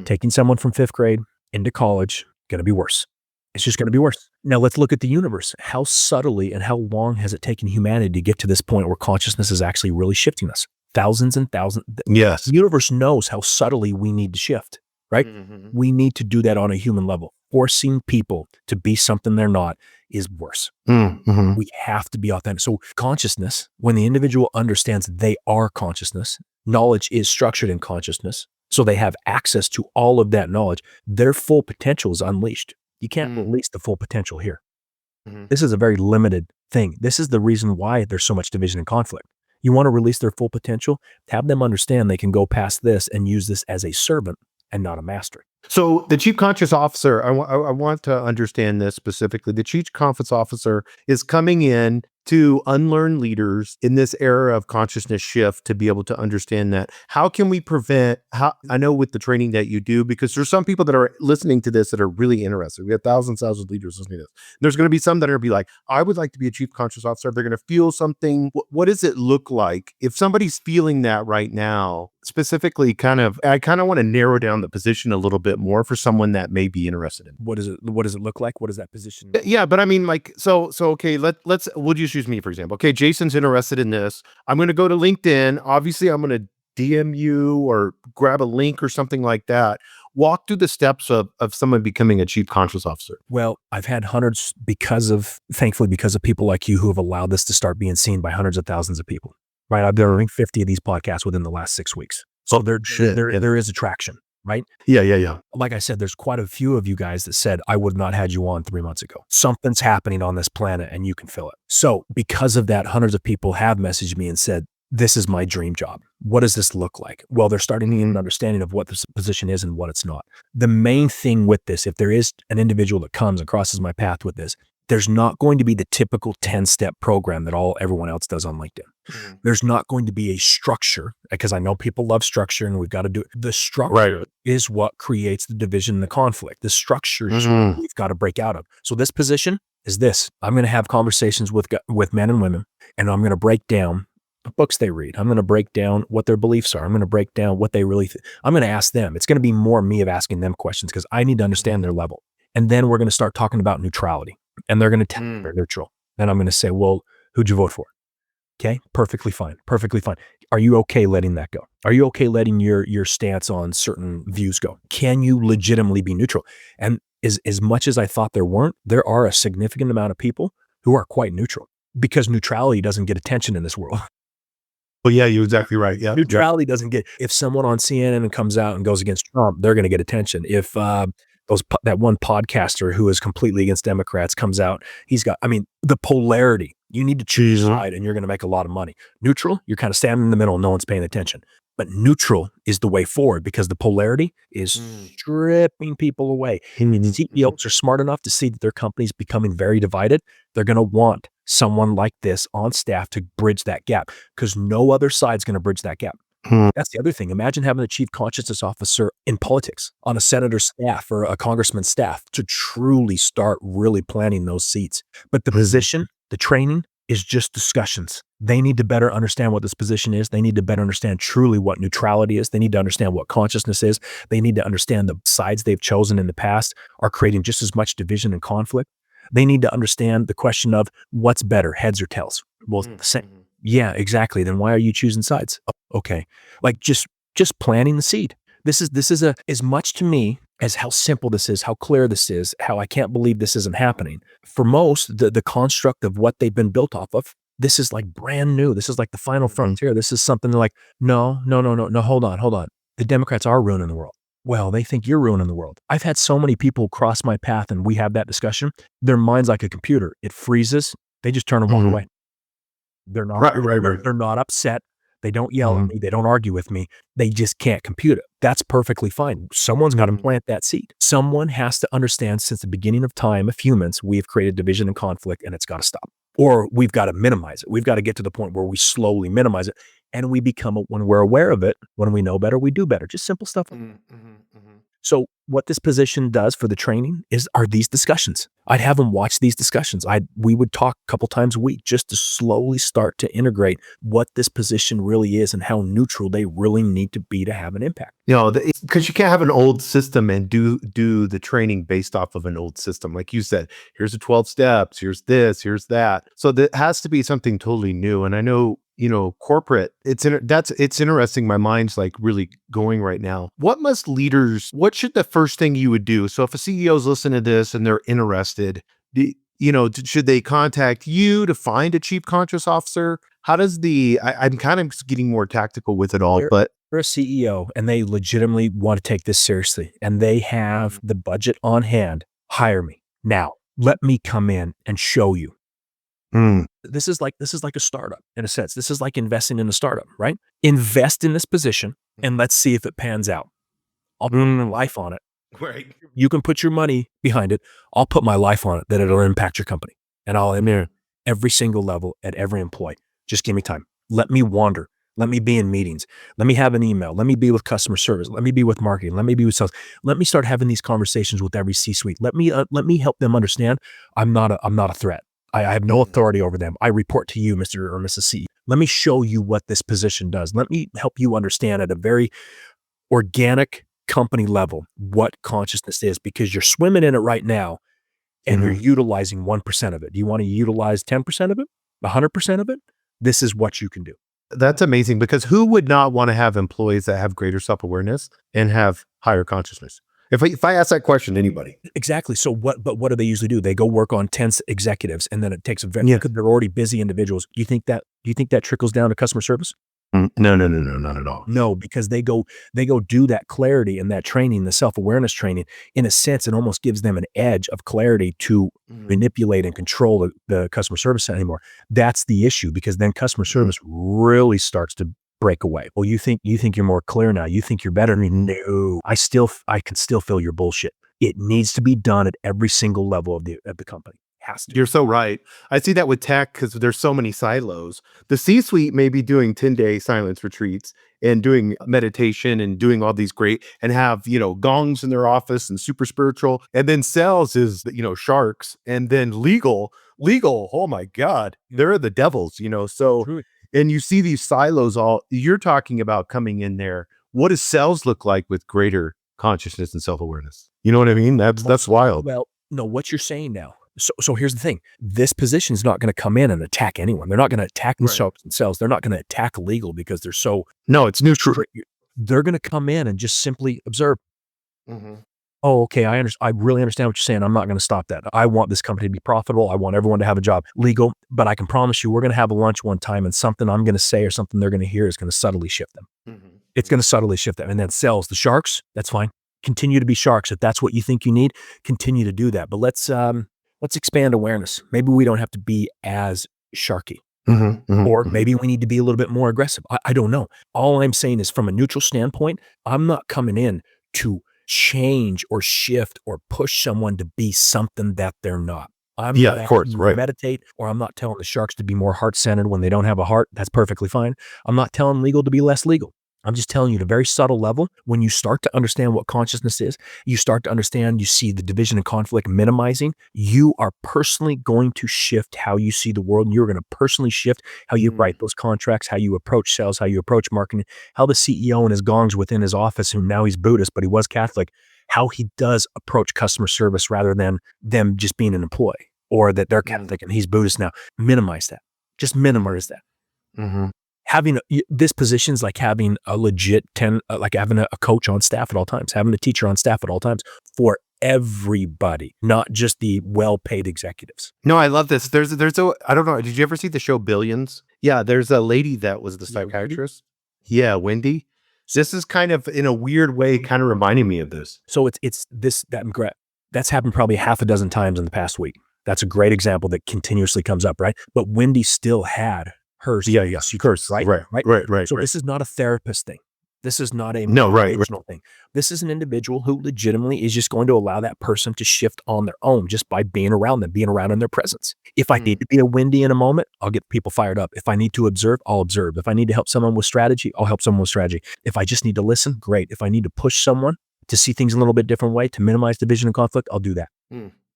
Speaker 1: Taking someone from 5th grade into college, going to be worse. It's just going to be worse. Now let's look at the universe. How subtly and how long has it taken humanity to get to this point where consciousness is actually really shifting us? Thousands and thousands.
Speaker 2: Yes.
Speaker 1: The universe knows how subtly we need to shift. Right? We need to do that on a human level. Forcing people to be something they're not is worse. We have to be authentic. So consciousness, when the individual understands they are consciousness, knowledge is structured in consciousness, so they have access to all of that knowledge, their full potential is unleashed. You can't release the full potential here. This is a very limited thing. This is the reason why there's so much division and conflict. You want to release their full potential? Have them understand they can go past this and use this as a servant and not a master.
Speaker 2: So the chief conscious officer, I want to understand this specifically. The chief conscious officer is coming in to unlearn leaders in this era of consciousness shift to be able to understand that. How can we prevent, I know with the training that you do, because there's some people that are listening to this that are really interested. We have thousands of leaders listening to this. There's going to be some that are going to be like, I would like to be a chief conscious officer. They're going to feel something. What does it look like if somebody's feeling that right now? Specifically, I kind of want to narrow down the position a little bit more for someone that may be interested in.
Speaker 1: What does it look like? What is that position?
Speaker 2: Yeah, but I mean, like, so okay, we'll just use me for example. Okay, Jason's interested in this. I'm going to go to LinkedIn. Obviously, I'm going to DM you or grab a link or something like that. Walk through the steps of someone becoming a chief conscious officer.
Speaker 1: Well, I've had hundreds thankfully because of people like you who have allowed this to start being seen by hundreds of thousands of people. Right, I've done 50 of these podcasts within the last 6 weeks. So there is attraction, right?
Speaker 2: Yeah.
Speaker 1: Like I said, there's quite a few of you guys that said, I would not had you on 3 months ago. Something's happening on this planet and you can feel it. So because of that, hundreds of people have messaged me and said, this is my dream job. What does this look like? Well, they're starting to get an understanding of what this position is and what it's not. The main thing with this, if there is an individual that comes and crosses my path with this, there's not going to be the typical 10-step program that everyone else does on LinkedIn. Mm-hmm. There's not going to be a structure, because I know people love structure and we've got to do it. The structure is what creates the division and the conflict. The structure is what we've got to break out of. So this position is this. I'm going to have conversations with men and women, and I'm going to break down the books they read. I'm going to break down what their beliefs are. I'm going to break down what they really think. I'm going to ask them. It's going to be more me of asking them questions because I need to understand their level. And then we're going to start talking about neutrality. And they're going to tell me they're neutral. Then I'm going to say, well, who'd you vote for? Okay, perfectly fine. Are you okay letting that go? Are you okay letting your stance on certain views go? Can you legitimately be neutral? And as much as I thought there are a significant amount of people who are quite neutral because neutrality doesn't get attention in this world.
Speaker 2: Well, yeah, you're exactly right. Yeah,
Speaker 1: neutrality doesn't get. If someone on CNN comes out and goes against Trump, they're going to get attention. If that one podcaster who is completely against Democrats comes out, the polarity. You need to choose a side and you're going to make a lot of money. Neutral, you're kind of standing in the middle and no one's paying attention. But neutral is the way forward because the polarity is stripping people away. And CEOs are smart enough to see that their company's becoming very divided. They're going to want someone like this on staff to bridge that gap because no other side's going to bridge that gap. That's the other thing. Imagine having a chief consciousness officer in politics on a senator's staff or a congressman's staff to truly start really planting those seats. But the position, the training is just discussions. They need to better understand what this position is. They need to better understand truly what neutrality is. They need to understand what consciousness is. They need to understand the sides they've chosen in the past are creating just as much division and conflict. They need to understand the question of what's better, heads or tails. Well, the same. Yeah, exactly. Then why are you choosing sides? Okay. Like just planting the seed. This is as much to me as how simple this is, how clear this is, how I can't believe this isn't happening. For most, the construct of what they've been built off of, this is like brand new. This is like the final frontier. This is something like, no, hold on. The Democrats are ruining the world. Well, they think you're ruining the world. I've had so many people cross my path and we have that discussion. Their mind's like a computer. It freezes. They just turn and walk away. They're not right. They're not upset. They don't yell at me. They don't argue with me. They just can't compute it. That's perfectly fine. Someone's got to plant that seed. Someone has to understand since the beginning of time of humans, we have created division and conflict and it's got to stop. Or we've got to minimize it. We've got to get to the point where we slowly minimize it and we become, when we're aware of it, when we know better, we do better. Just simple stuff. So what this position does for the training are these discussions. I'd have them watch these discussions. We would talk a couple times a week just to slowly start to integrate what this position really is and how neutral they really need to be to have an impact.
Speaker 2: Because you can't have an old system and do the training based off of an old system. Like you said, here's the 12 steps, here's this, here's that. So there has to be something totally new. And I know, corporate, it's interesting. My mind's like really going right now. What should the first thing you would do? So if a CEO's listening to this and they're interested, should they contact you to find a chief conscious officer? How does I'm kind of getting more tactical with it all, but
Speaker 1: they're a CEO and they legitimately want to take this seriously and they have the budget on hand, hire me. Now, let me come in and show you This is like a startup in a sense. This is like investing in a startup, right? Invest in this position and let's see if it pans out. I'll put my life on it.
Speaker 2: Right.
Speaker 1: You can put your money behind it. I'll put my life on it that it'll impact your company. And I'll admire every single level at every employee. Just give me time. Let me wander. Let me be in meetings. Let me have an email. Let me be with customer service. Let me be with marketing. Let me be with sales. Let me start having these conversations with every C-suite. Let me help them understand I'm not a threat. I have no authority over them. I report to you, Mr. or Mrs. CEO. Let me show you what this position does. Let me help you understand at a very organic company level what consciousness is, because you're swimming in it right now and you're utilizing 1% of it. Do you want to utilize 10% of it, 100% of it? This is what you can do.
Speaker 2: That's amazing, because who would not want to have employees that have greater self-awareness and have higher consciousness? If I ask that question to anybody.
Speaker 1: Exactly. So what do they usually do? They go work on 10 executives, and then it takes because they're already busy individuals. Do you think that trickles down to customer service?
Speaker 2: No, not at all.
Speaker 1: No, because they go do that clarity and that training, the self-awareness training. In a sense, it almost gives them an edge of clarity to manipulate and control the customer service anymore. That's the issue, because then customer service really starts to break away. Well, you think you're more clear now. You think you're better. No, I can still feel your bullshit. It needs to be done at every single level of the company. Has to.
Speaker 2: You're so right. I see that with tech, because there's so many silos. The C-suite may be doing 10-day silence retreats and doing meditation and doing all these great, and have, gongs in their office and super spiritual. And then sales is, sharks. And then legal, oh my God, they're the devils, so.
Speaker 1: True.
Speaker 2: And you see these silos you're talking about coming in there. What does sales look like with greater consciousness and self-awareness? You know what I mean? That's wild.
Speaker 1: Well, no, what you're saying now. So here's the thing. This position is not going to come in and attack anyone. They're not going to attack themselves. They're not going to attack legal, because they're so.
Speaker 2: No, it's neutral.
Speaker 1: They're going to come in and just simply observe. Oh, okay. I really understand what you're saying. I'm not going to stop that. I want this company to be profitable. I want everyone to have a job. Legal, but I can promise you, we're going to have a lunch one time, and something I'm going to say or something they're going to hear is going to subtly shift them. It's going to subtly shift them. And then sales, the sharks, that's fine. Continue to be sharks. If that's what you think you need, continue to do that. But let's expand awareness. Maybe we don't have to be as sharky. Or maybe we need to be a little bit more aggressive. I don't know. All I'm saying is, from a neutral standpoint, I'm not coming in to change or shift or push someone to be something that they're not. I'm not
Speaker 2: of course, right.
Speaker 1: Meditate, or I'm not telling the sharks to be more heart-centered when they don't have a heart. That's perfectly fine. I'm not telling legal to be less legal. I'm just telling you, at a very subtle level, when you start to understand what consciousness is, you start to understand, you see the division and conflict minimizing, you are personally going to shift how you see the world. And you're going to personally shift how you write those contracts, how you approach sales, how you approach marketing, how the CEO and his gongs within his office, who now he's Buddhist, but he was Catholic, how he does approach customer service rather than them just being an employee, or that they're Catholic and he's Buddhist now. Minimize that. Just minimize that. Having this position is like having a legit like having a coach on staff at all times, having a teacher on staff at all times for everybody, not just the well-paid executives.
Speaker 2: No, I love this. There's I don't know. Did you ever see the show Billions? Yeah, there's a lady that was the psychiatrist. Yeah, Wendy. This is kind of, in a weird way, kind of reminding me of this.
Speaker 1: So that's happened probably half a dozen times in the past week. That's a great example that continuously comes up, right? But Wendy still had hers.
Speaker 2: Yeah.
Speaker 1: Curse, right?
Speaker 2: Right.
Speaker 1: So this is not a therapist thing. This is not a
Speaker 2: motivational
Speaker 1: thing. This is an individual who legitimately is just going to allow that person to shift on their own just by being around them, being around in their presence. If I need to be a Wendy in a moment, I'll get people fired up. If I need to observe, I'll observe. If I need to help someone with strategy, I'll help someone with strategy. If I just need to listen, great. If I need to push someone to see things in a little bit different way, to minimize division and conflict, I'll do that.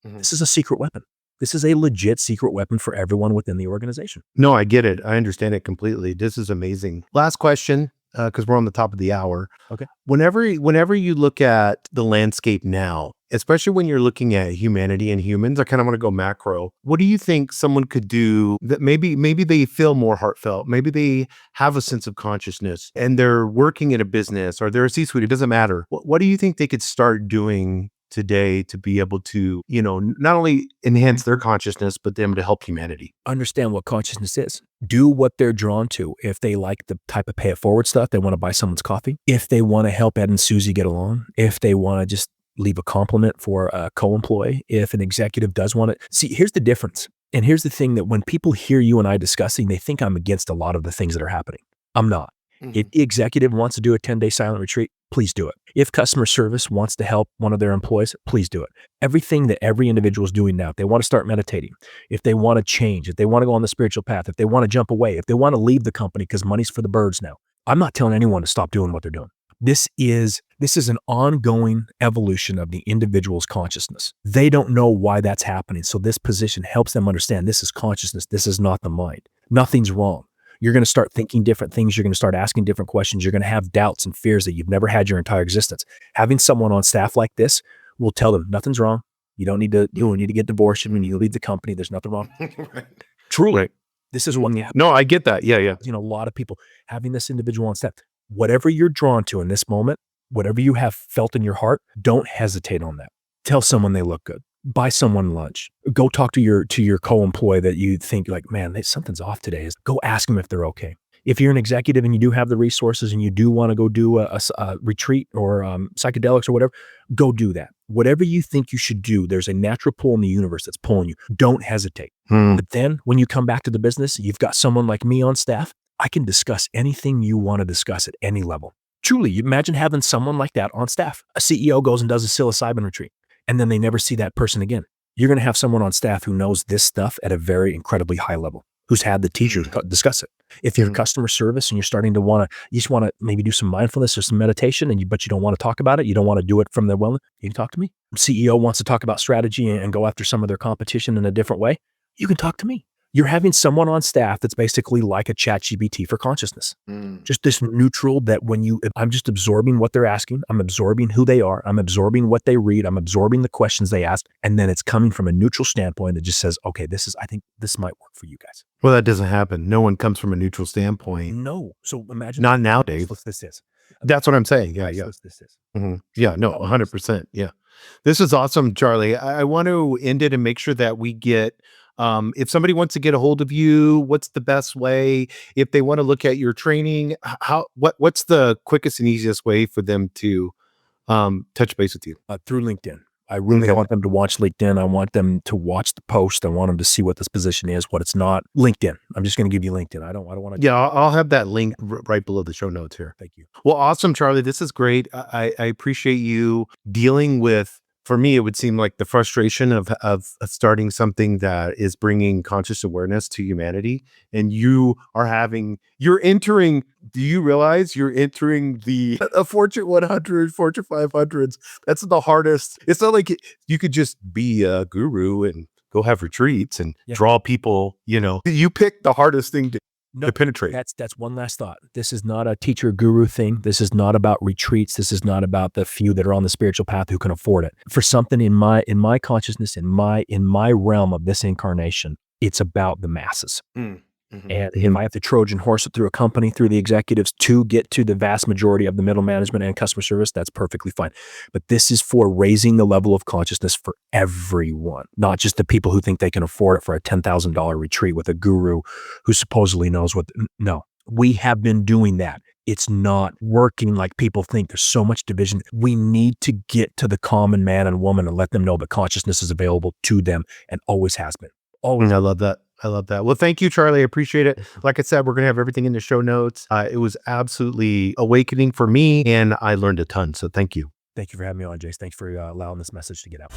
Speaker 1: This is a secret weapon. This is a legit secret weapon for everyone within the organization.
Speaker 2: No, I get it. I understand it completely. This is amazing. Last question, because we're on the top of the hour.
Speaker 1: Okay.
Speaker 2: Whenever you look at the landscape now, especially when you're looking at humanity and humans, I kind of want to go macro. What do you think someone could do that maybe they feel more heartfelt? Maybe they have a sense of consciousness and they're working in a business, or they're a C-suite. It doesn't matter. What do you think they could start doing today to be able to, not only enhance their consciousness, but them to help humanity?
Speaker 1: Understand what consciousness is. Do what they're drawn to. If they like the type of pay it forward stuff, they want to buy someone's coffee. If they want to help Ed and Susie get along. If they want to just leave a compliment for a co-employee. If an executive does want it. See, here's the difference. And here's the thing, that when people hear you and I discussing, they think I'm against a lot of the things that are happening. I'm not. If the executive wants to do a 10-day silent retreat, please do it. If customer service wants to help one of their employees, please do it. Everything that every individual is doing now, if they want to start meditating, if they want to change, if they want to go on the spiritual path, if they want to jump away, if they want to leave the company because money's for the birds now, I'm not telling anyone to stop doing what they're doing. This is an ongoing evolution of the individual's consciousness. They don't know why that's happening. So this position helps them understand this is consciousness. This is not the mind. Nothing's wrong. You're going to start thinking different things. You're going to start asking different questions. You're going to have doubts and fears that you've never had your entire existence. Having someone on staff like this will tell them nothing's wrong. You don't need to get divorced when you leave the company. There's nothing wrong.
Speaker 2: Right.
Speaker 1: Truly.
Speaker 2: Right.
Speaker 1: This is what
Speaker 2: No, I get that. Yeah.
Speaker 1: a lot of people having this individual on staff. Whatever you're drawn to in this moment, whatever you have felt in your heart, don't hesitate on that. Tell someone they look good. Buy someone lunch. Go talk to your co-employee that you think like, man, something's off today. Go ask them if they're okay. If you're an executive and you do have the resources and you do want to go do a retreat or psychedelics or whatever, go do that. Whatever you think you should do, there's a natural pull in the universe that's pulling you. Don't hesitate. But then when you come back to the business, you've got someone like me on staff. I can discuss anything you want to discuss at any level. Truly, you imagine having someone like that on staff. A CEO goes and does a psilocybin retreat, and then they never see that person again. You're going to have someone on staff who knows this stuff at a very incredibly high level, who's had the teacher discuss it. If you're customer service and you're starting to you just want to maybe do some mindfulness or some meditation, but you don't want to talk about it, you don't want to do it from the wellness, you can talk to me. CEO wants to talk about strategy and go after some of their competition in a different way, you can talk to me. You're having someone on staff that's basically like a ChatGPT for consciousness. Just this neutral that I'm just absorbing what they're asking. I'm absorbing who they are. I'm absorbing what they read. I'm absorbing the questions they ask. And then it's coming from a neutral standpoint that just says, okay, I think this might work for you guys.
Speaker 2: Well, that doesn't happen. No one comes from a neutral standpoint.
Speaker 1: No. So imagine.
Speaker 2: Not nowadays.
Speaker 1: What this is.
Speaker 2: That's what I'm saying. Yeah.
Speaker 1: What this is.
Speaker 2: Yeah. No, 100%. Yeah. This is awesome, Charlie. I want to end it and make sure that we get, if somebody wants to get a hold of you, what's the best way? If they want to look at your training, what's the quickest and easiest way for them to touch base with you?
Speaker 1: Through LinkedIn. I really want them to watch LinkedIn. I want them to watch the post. I want them to see what this position is, what it's not. LinkedIn. I'm just going to give you LinkedIn. I don't want to.
Speaker 2: Yeah, I'll have that link right below the show notes here.
Speaker 1: Thank you.
Speaker 2: Well, awesome, Charlie. This is great. I appreciate you dealing with, for me, it would seem like the frustration of starting something that is bringing conscious awareness to humanity. And you're entering, do you realize you're entering the Fortune 100, Fortune 500s? That's the hardest. It's not like you could just be a guru and go have retreats and draw people, you pick the hardest thing to penetrate.
Speaker 1: That's one last thought. This is not a teacher guru thing. This is not about retreats. This is not about the few that are on the spiritual path who can afford it. For something in my consciousness, in my realm of this incarnation, it's about the masses. And if I have to Trojan horse it through a company, through the executives to get to the vast majority of the middle management and customer service, that's perfectly fine. But this is for raising the level of consciousness for everyone, not just the people who think they can afford it for a $10,000 retreat with a guru who supposedly knows what. No, we have been doing that. It's not working like people think. There's so much division. We need to get to the common man and woman and let them know that consciousness is available to them and always has been. Always.
Speaker 2: I love that. Well, thank you, Charlie. I appreciate it. Like I said, we're going to have everything in the show notes. It was absolutely awakening for me, and I learned a ton. So thank you.
Speaker 1: Thank you for having me on, Jace. Thanks for allowing this message to get out.